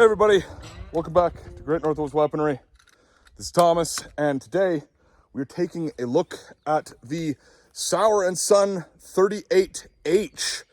Hey everybody, welcome back to Great Northwest Weaponry. This is Thomas, and today we're taking a look at the Sauer & Son 38H.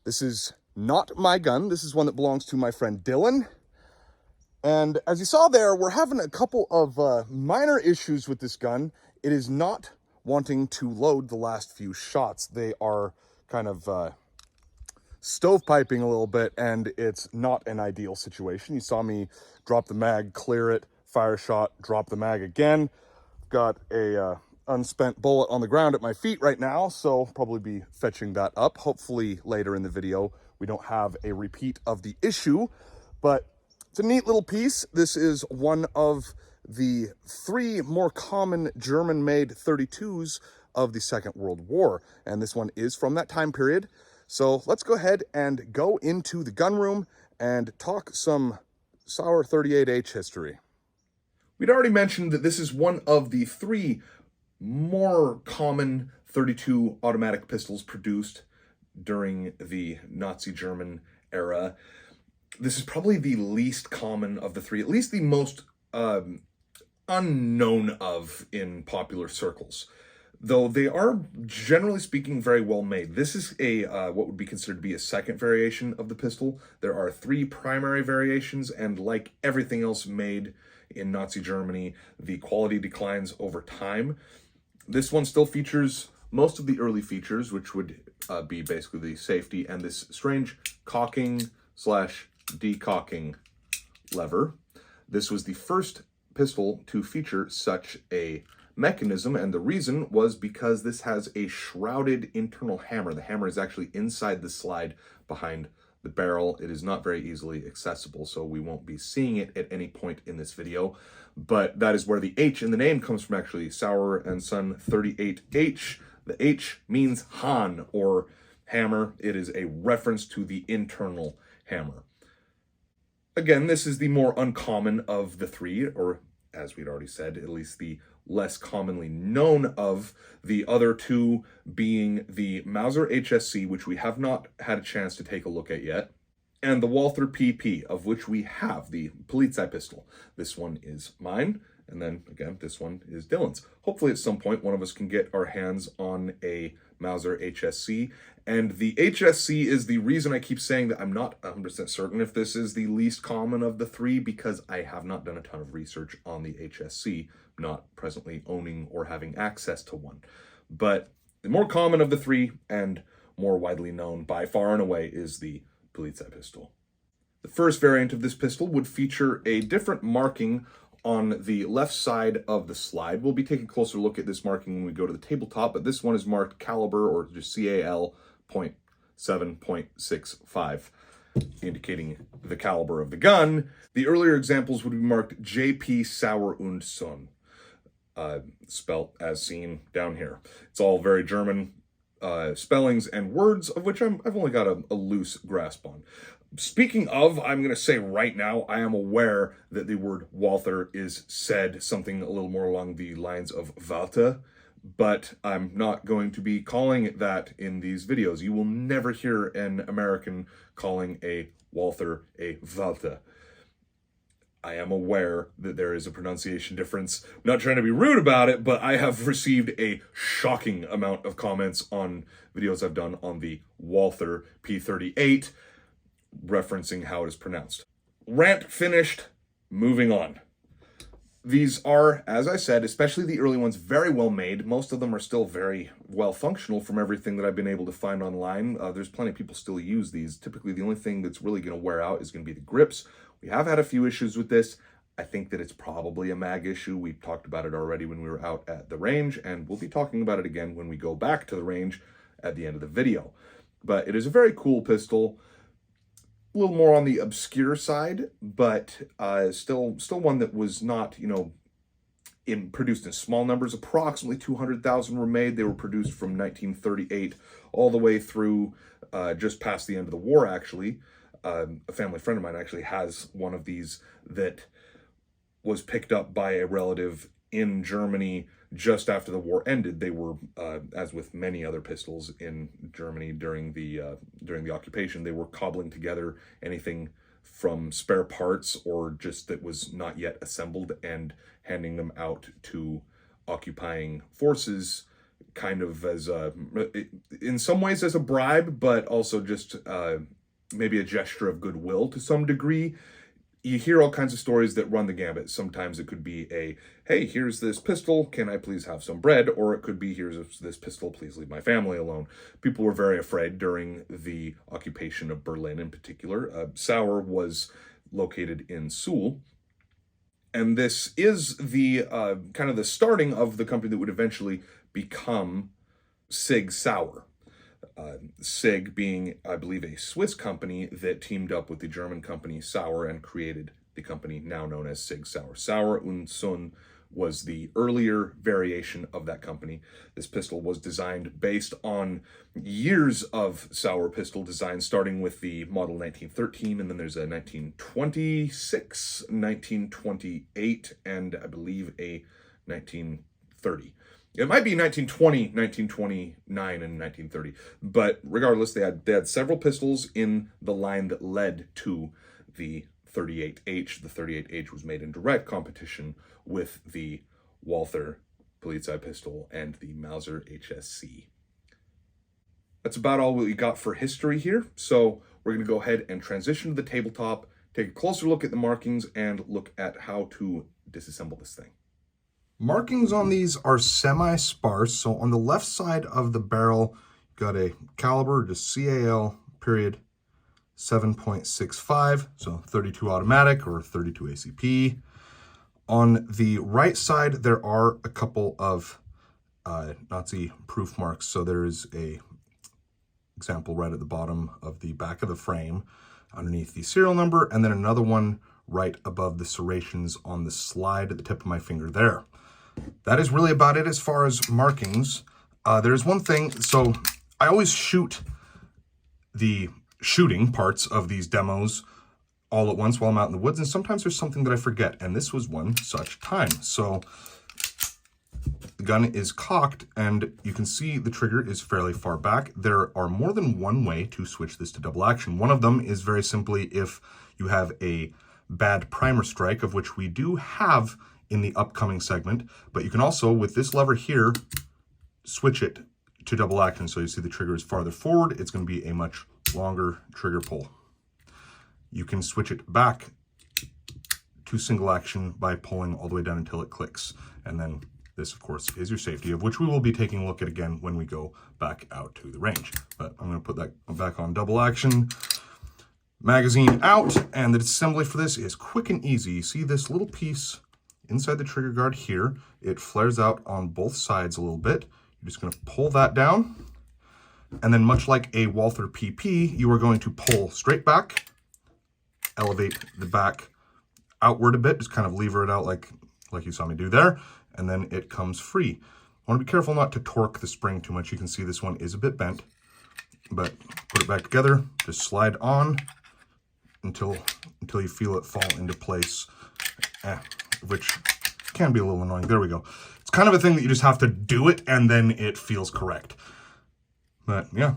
This is not my gun. This is one that belongs to my friend Dylan. And as you saw there, we're having a couple of minor issues with this gun. It is not wanting to load the last few shots. They are kind of stovepiping a little bit, and it's not an ideal situation. You saw me drop the mag, clear it, fire a shot, drop the mag again. Got a unspent bullet on the ground at my feet right now, so probably be fetching that up. Hopefully later in the video we don't have a repeat of the issue, but it's a neat little piece. This is one of the three more common German-made 32s of the Second World War, and this one is from that time period. So let's go ahead and go into the gun room and talk some Sauer 38H history. We'd already mentioned that this is one of the three more common 32 automatic pistols produced during the Nazi German era. This is probably the least common of the three, at least the most unknown of in popular circles. Though they are, generally speaking, very well made. This is a what would be considered to be a second variation of the pistol. There are three primary variations, and like everything else made in Nazi Germany, the quality declines over time. This one still features most of the early features, which would be basically the safety and this strange cocking slash decocking lever. This was the first pistol to feature such a mechanism, and the reason was because this has a shrouded internal hammer. The hammer is actually inside the slide behind the barrel. It is not very easily accessible, so we won't be seeing it at any point in this video, but that is where the H in the name comes from, actually. Sauer & Son 38H. The H means Hahn, or hammer. It is a reference to the internal hammer. Again, this is the more uncommon of the three, or as we'd already said, at least the less commonly known of, the other two being the Mauser HSC, which we have not had a chance to take a look at yet, and the Walther PP, of which we have the Polizei pistol. This one is mine, and then again, this one is Dylan's. Hopefully at some point one of us can get our hands on a Mauser HSC, and the HSC is the reason I keep saying that I'm not 100% certain if this is the least common of the three, because I have not done a ton of research on the HSC, not presently owning or having access to one. But the more common of the three and more widely known by far and away is the Polizei pistol. The first variant of this pistol would feature a different marking on the left side of the slide. We'll be taking a closer look at this marking when we go to the tabletop, but this one is marked caliber, or just CAL .7.65, indicating the caliber of the gun. The earlier examples would be marked JP Sauer & Son, spelt as seen down here. It's all very German spellings and words, of which I've only got a loose grasp on. Speaking of, I'm going to say right now, I am aware that the word Walther is said something a little more along the lines of Walter, but I'm not going to be calling it that in these videos. You will never hear an American calling a Walther a Walter. I am aware that there is a pronunciation difference. I'm not trying to be rude about it, but I have received a shocking amount of comments on videos I've done on the Walther P38, referencing how it is pronounced. Rant finished, moving on. These are, as I said, especially the early ones, very well made. Most of them are still very well functional from everything that I've been able to find online. There's plenty of people still use these. Typically, the only thing that's really going to wear out is going to be the grips. We have had a few issues with this. I think that it's probably a mag issue. We talked about it already when we were out at the range, and we'll be talking about it again when we go back to the range at the end of the video. But it is a very cool pistol. A little more on the obscure side, but still one that was not, produced in small numbers. Approximately 200,000 were made. They were produced from 1938 all the way through just past the end of the war, actually. A family friend of mine actually has one of these that was picked up by a relative in Germany just after the war ended. They were, as with many other pistols in Germany during the occupation, they were cobbling together anything from spare parts or just that was not yet assembled, and handing them out to occupying forces, kind of as a, in some ways as a bribe, but also just maybe a gesture of goodwill to some degree. You hear all kinds of stories that run the gambit. Sometimes it could be a, hey, here's this pistol, can I please have some bread? Or it could be, here's this pistol, please leave my family alone. People were very afraid during the occupation of Berlin in particular. Sauer was located in Suhl. And this is the kind of the starting of the company that would eventually become Sig Sauer. Sig being, I believe, a Swiss company that teamed up with the German company Sauer and created the company now known as Sig Sauer. Sauer und Sohn was the earlier variation of that company. This pistol was designed based on years of Sauer pistol designs, starting with the model 1913, and then there's a 1926, 1928, and I believe a 1930. It might be 1920, 1929, and 1930. But regardless, they had several pistols in the line that led to the 38H. The 38H was made in direct competition with the Walther Polizei pistol and the Mauser HSC. That's about all we got for history here. So we're going to go ahead and transition to the tabletop, take a closer look at the markings, and look at how to disassemble this thing. Markings on these are semi-sparse. So on the left side of the barrel, you've got a caliber, just CAL, period, 7.65, so 32 automatic or 32 ACP. On the right side, there are a couple of Nazi proof marks. So there is a example right at the bottom of the back of the frame underneath the serial number, and then another one right above the serrations on the slide at the tip of my finger there. That is really about it as far as markings. There's one thing, so I always shoot the shooting parts of these demos all at once while I'm out in the woods, and sometimes there's something that I forget, and this was one such time. So the gun is cocked, and you can see the trigger is fairly far back. There are more than one way to switch this to double action. One of them is very simply if you have a bad primer strike, of which we do have in the upcoming segment, but you can also, with this lever here, switch it to double action. So you see the trigger is farther forward. It's going to be a much longer trigger pull. You can switch it back to single action by pulling all the way down until it clicks. And then this, of course, is your safety, of which we will be taking a look at again when we go back out to the range. But I'm going to put that back on double action. Magazine out, and the disassembly for this is quick and easy. You see this little piece inside the trigger guard here. It flares out on both sides a little bit. You're just going to pull that down, and then much like a Walther PP, you are going to pull straight back, elevate the back outward a bit, just kind of lever it out like you saw me do there, and then it comes free. I want to be careful not to torque the spring too much. You can see this one is a bit bent, but put it back together, just slide on until you feel it fall into place, which can be a little annoying. There we go. It's kind of a thing that you just have to do it, and then it feels correct. But yeah,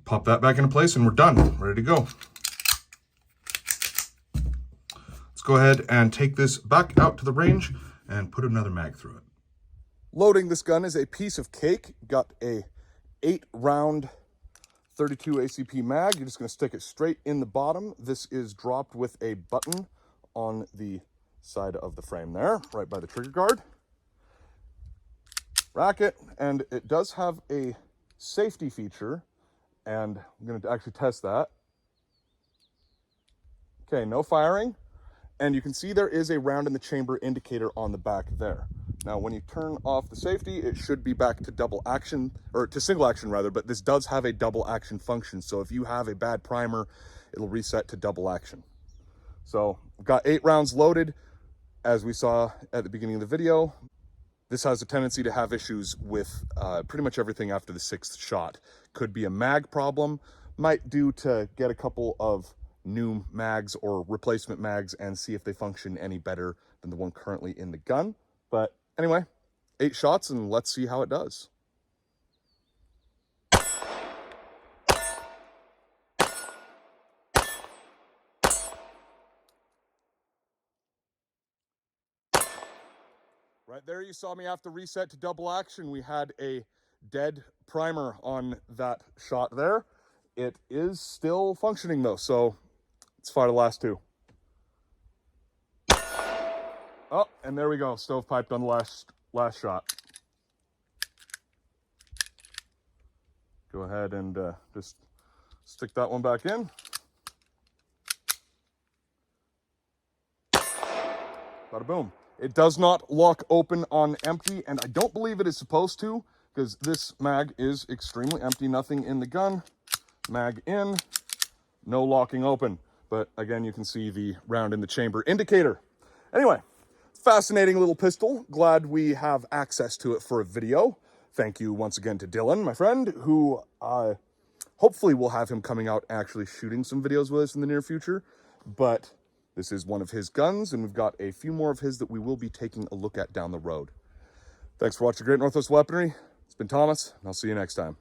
pop that back into place, and we're done, ready to go. Let's go ahead and take this back out to the range and put another mag through it. Loading this gun is a piece of cake. Got a 8-round 32 ACP mag. You're just going to stick it straight in the bottom. This is dropped with a button on the side of the frame there, right by the trigger guard. Rack it, and it does have a safety feature, and I'm going to actually test that. Okay, no firing, and you can see there is a round in the chamber indicator on the back there. Now, when you turn off the safety, it should be back to double action, or to single action rather, but this does have a double action function. So if you have a bad primer, it'll reset to double action. So I've got 8 rounds loaded. As we saw at the beginning of the video, this has a tendency to have issues with pretty much everything after the 6th shot. Could be a mag problem, might do to get a couple of new mags or replacement mags and see if they function any better than the one currently in the gun. But anyway, 8 shots, and let's see how it does. Right there, you saw me have to reset to double action. We had a dead primer on that shot there. It is still functioning though, so let's fire the last two. Oh, and there we go, stovepiped on the last shot. Go ahead and just stick that one back in. Bada boom. It does not lock open on empty, and I don't believe it is supposed to, because this mag is extremely empty. Nothing in the gun. Mag in. No locking open. But again, you can see the round in the chamber indicator. Anyway, fascinating little pistol. Glad we have access to it for a video. Thank you once again to Dylan, my friend, who hopefully we'll have him coming out actually shooting some videos with us in the near future. But this is one of his guns, and we've got a few more of his that we will be taking a look at down the road. Thanks for watching Great Northwest Weaponry. It's been Thomas, and I'll see you next time.